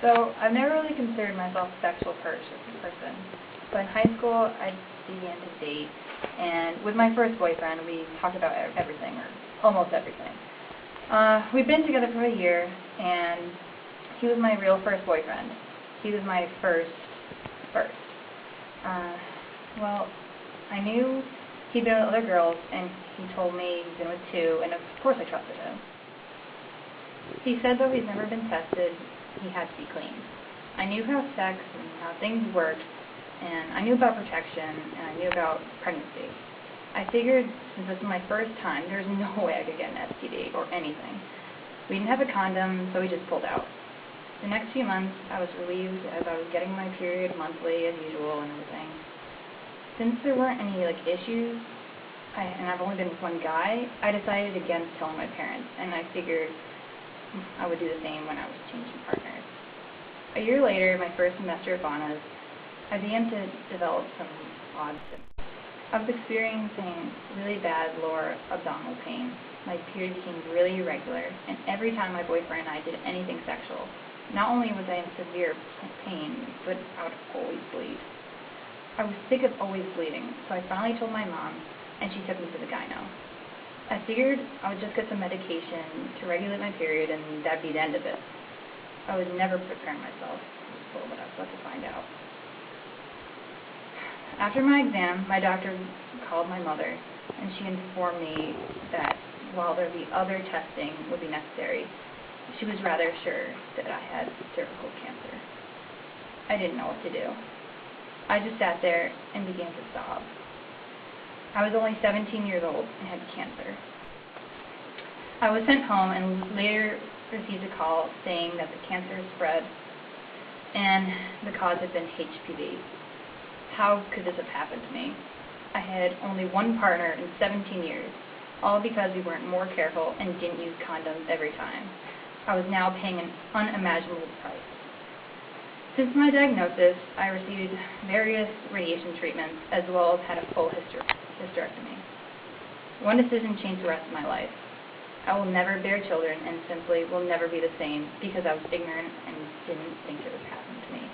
So I've never really considered myself a sexual person. But in high school, I began to date, and with my first boyfriend, we talked about everything, or almost everything. We'd been together for a year, and he was my real first boyfriend. He was my first. Well, I knew he'd been with other girls, and he told me he'd been with 2, and of course I trusted him. He said though he's never been tested, he had to be clean. I knew how sex and how things worked, and I knew about protection, and I knew about pregnancy. I figured since this was my first time, there's no way I could get an STD or anything. We didn't have a condom, so we just pulled out. The next few months, I was relieved as I was getting my period monthly as usual and everything. Since there weren't any issues, and I've only been with one guy, I decided against telling my parents, and I figured I would do the same when I was changing partners. A year later, my first semester at Bonna's, I began to develop some odd symptoms. I was experiencing really bad lower abdominal pain. My period became really irregular, and every time my boyfriend and I did anything sexual, not only was I in severe pain, but I would always bleed. I was sick of always bleeding, so I finally told my mom, and she took me to the gyno. I figured I would just get some medication to regulate my period, and that'd be the end of it. I was never preparing myself for what I was about to find out. After my exam, my doctor called my mother, and she informed me that while there would be other testing would be necessary, she was rather sure that I had cervical cancer. I didn't know what to do. I just sat there and began to sob. I was only 17 years old and had cancer. I was sent home and later received a call saying that the cancer had spread and the cause had been HPV. How could this have happened to me? I had only one partner in 17 years, all because we weren't more careful and didn't use condoms every time. I was now paying an unimaginable price. Since my diagnosis, I received various radiation treatments as well as had a full hysterectomy. One decision changed the rest of my life. I will never bear children and simply will never be the same because I was ignorant and didn't think it would happen to me.